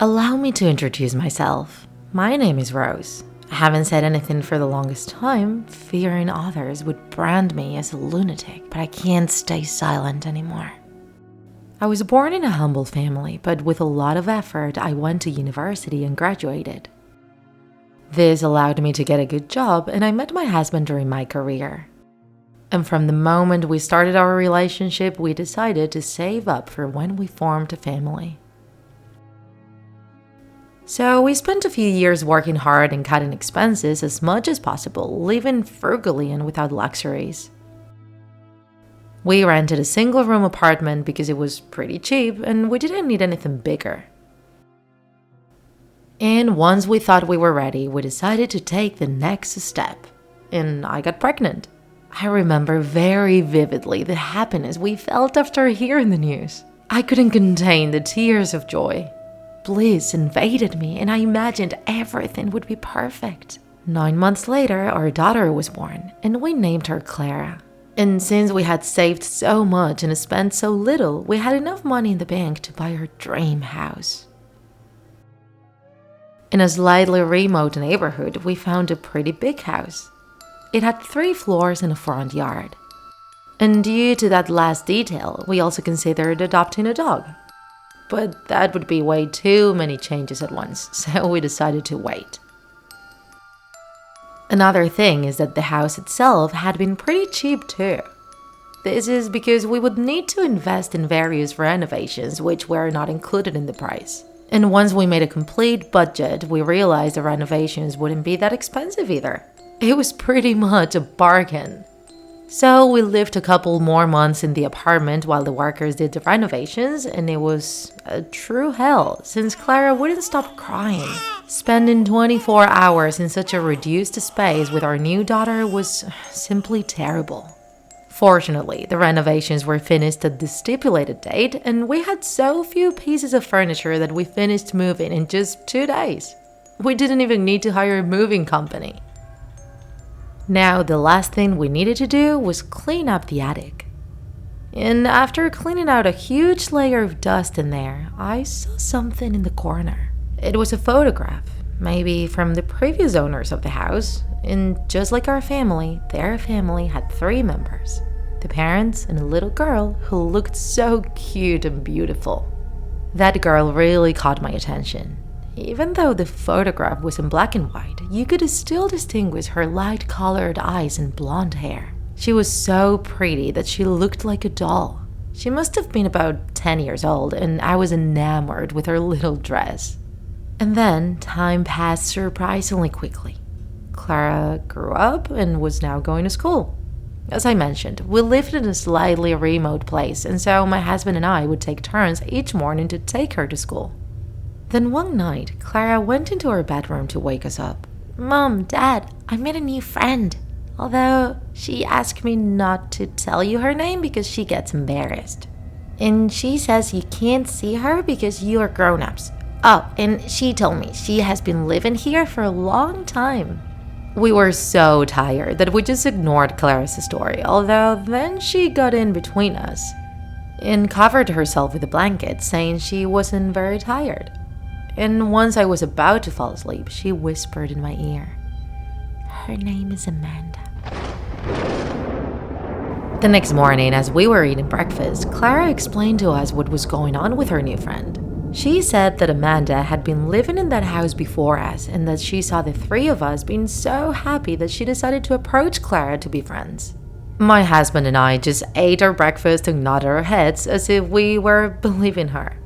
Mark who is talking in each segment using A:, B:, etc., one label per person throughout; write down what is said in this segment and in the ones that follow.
A: Allow me to introduce myself. My name is Rose. I haven't said anything for the longest time, fearing others would brand me as a lunatic, but I can't stay silent anymore. I was born in a humble family, but with a lot of effort, I went to university and graduated. This allowed me to get a good job, and I met my husband during my career. And from the moment we started our relationship, we decided to save up for when we formed a family. So we spent a few years working hard and cutting expenses as much as possible, living frugally and without luxuries. We rented a single-room apartment because it was pretty cheap and we didn't need anything bigger. And once we thought we were ready, we decided to take the next step, and I got pregnant. I remember very vividly the happiness we felt after hearing the news. I couldn't contain the tears of joy. Bliss invaded me, and I imagined everything would be perfect. 9 months later, our daughter was born, and we named her Clara. And since we had saved so much and spent so little, we had enough money in the bank to buy our dream house. In a slightly remote neighborhood, we found a pretty big house. It had 3 floors and a front yard. And due to that last detail, we also considered adopting a dog. But that would be way too many changes at once, so we decided to wait. Another thing is that the house itself had been pretty cheap too. This is because we would need to invest in various renovations which were not included in the price. And once we made a complete budget, we realized the renovations wouldn't be that expensive either. It was pretty much a bargain. So we lived a couple more months in the apartment while the workers did the renovations, and it was a true hell since Clara wouldn't stop crying. Spending 24 hours in such a reduced space with our new daughter was simply terrible. Fortunately, the renovations were finished at the stipulated date, and we had so few pieces of furniture that we finished moving in just 2 days. We didn't even need to hire a moving company. Now, the last thing we needed to do was clean up the attic. And after cleaning out a huge layer of dust in there, I saw something in the corner. It was a photograph, maybe from the previous owners of the house, and just like our family, their family had 3 members. The parents and a little girl who looked so cute and beautiful. That girl really caught my attention. Even though the photograph was in black and white, you could still distinguish her light-colored eyes and blonde hair. She was so pretty that she looked like a doll. She must have been about 10 years old, and I was enamored with her little dress. And then time passed surprisingly quickly. Clara grew up and was now going to school. As I mentioned, we lived in a slightly remote place, and so my husband and I would take turns each morning to take her to school. Then one night, Clara went into her bedroom to wake us up. "Mom, Dad, I met a new friend. Although she asked me not to tell you her name because she gets embarrassed. And she says you can't see her because you are grown-ups. Oh, and she told me she has been living here for a long time." We were so tired that we just ignored Clara's story, although then she got in between us and covered herself with a blanket, saying she wasn't very tired. And once I was about to fall asleep, she whispered in my ear, "Her name is Amanda." The next morning, as we were eating breakfast, Clara explained to us what was going on with her new friend. She said that Amanda had been living in that house before us and that she saw the 3 of us being so happy that she decided to approach Clara to be friends. My husband and I just ate our breakfast and nodded our heads as if we were believing her.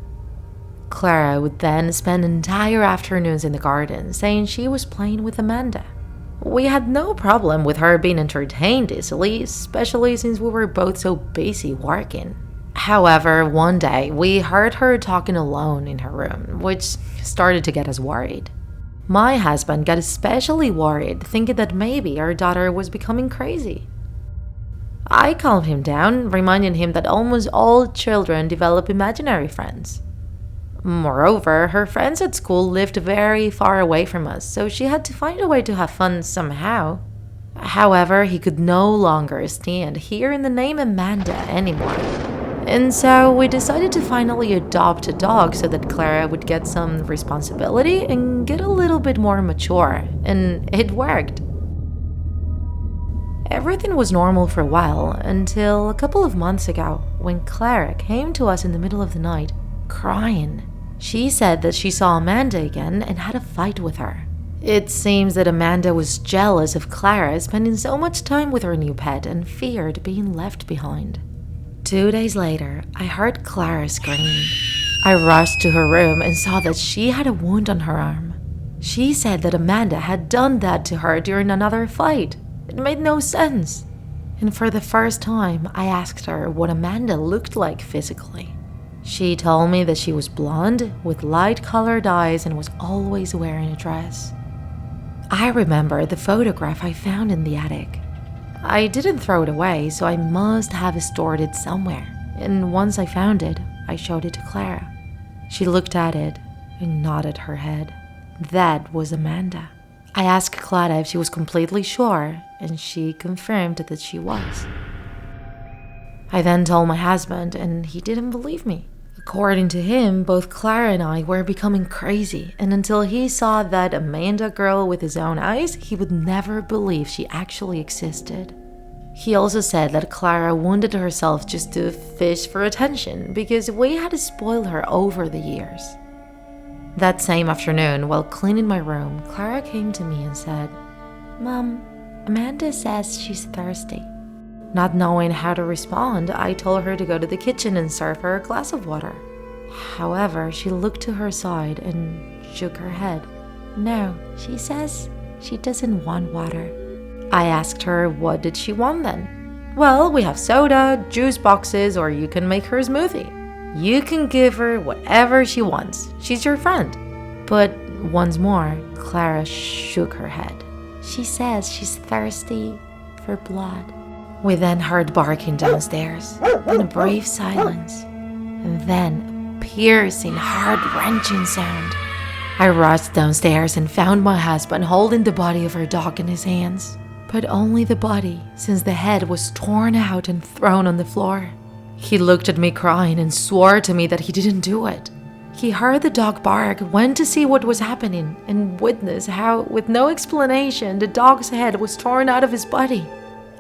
A: Clara would then spend entire afternoons in the garden, saying she was playing with Amanda. We had no problem with her being entertained easily, especially since we were both so busy working. However, one day we heard her talking alone in her room, which started to get us worried. My husband got especially worried, thinking that maybe our daughter was becoming crazy. I calmed him down, reminding him that almost all children develop imaginary friends. Moreover, her friends at school lived very far away from us, so she had to find a way to have fun somehow. However, he could no longer stand hearing the name Amanda anymore. And so we decided to finally adopt a dog so that Clara would get some responsibility and get a little bit more mature, and it worked. Everything was normal for a while until a couple of months ago when Clara came to us in the middle of the night, crying. She said that she saw Amanda again and had a fight with her. It seems that Amanda was jealous of Clara spending so much time with her new pet and feared being left behind. 2 days later, I heard Clara scream. I rushed to her room and saw that she had a wound on her arm. She said that Amanda had done that to her during another fight. It made no sense. And for the first time, I asked her what Amanda looked like physically. She told me that she was blonde, with light-colored eyes, and was always wearing a dress. I remember the photograph I found in the attic. I didn't throw it away, so I must have stored it somewhere. And once I found it, I showed it to Clara. She looked at it and nodded her head. That was Amanda. I asked Clara if she was completely sure, and she confirmed that she was. I then told my husband, and he didn't believe me. According to him, both Clara and I were becoming crazy, and until he saw that Amanda girl with his own eyes, he would never believe she actually existed. He also said that Clara wounded herself just to fish for attention because we had spoiled her over the years. That same afternoon, while cleaning my room, Clara came to me and said, "Mom, Amanda says she's thirsty." Not knowing how to respond, I told her to go to the kitchen and serve her a glass of water. However, she looked to her side and shook her head. "No, she says she doesn't want water." I asked her what did she want then. "Well, we have soda, juice boxes, or you can make her a smoothie. You can give her whatever she wants. She's your friend." But once more, Clara shook her head. "She says she's thirsty for blood." We then heard barking downstairs, and a brief silence, and then a piercing, heart-wrenching sound. I rushed downstairs and found my husband holding the body of our dog in his hands. But only the body, since the head was torn out and thrown on the floor. He looked at me crying and swore to me that he didn't do it. He heard the dog bark, went to see what was happening, and witnessed how, with no explanation, the dog's head was torn out of his body.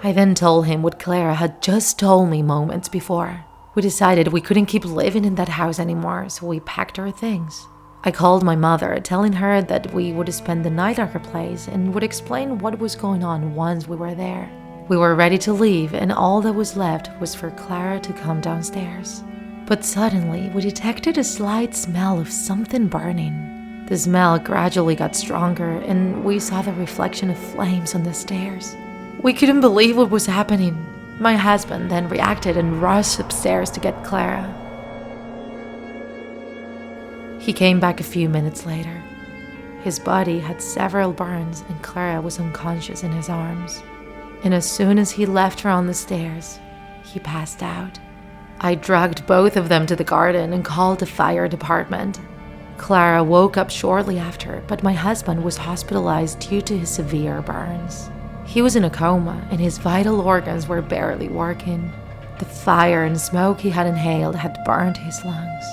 A: I then told him what Clara had just told me moments before. We decided we couldn't keep living in that house anymore, so we packed our things. I called my mother, telling her that we would spend the night at her place and would explain what was going on once we were there. We were ready to leave, and all that was left was for Clara to come downstairs. But suddenly, we detected a slight smell of something burning. The smell gradually got stronger, and we saw the reflection of flames on the stairs. We couldn't believe what was happening. My husband then reacted and rushed upstairs to get Clara. He came back a few minutes later. His body had several burns, and Clara was unconscious in his arms. And as soon as he left her on the stairs, he passed out. I dragged both of them to the garden and called the fire department. Clara woke up shortly after, but my husband was hospitalized due to his severe burns. He was in a coma, and his vital organs were barely working. The fire and smoke he had inhaled had burned his lungs.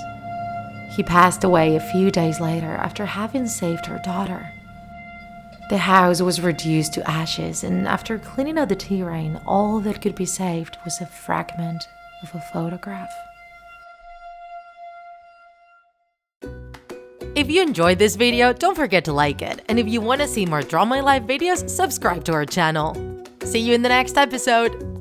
A: He passed away a few days later after having saved her daughter. The house was reduced to ashes, and after cleaning out the terrain, all that could be saved was a fragment of a photograph.
B: If you enjoyed this video, don't forget to like it. And if you want to see more Draw My Life videos, subscribe to our channel. See you in the next episode!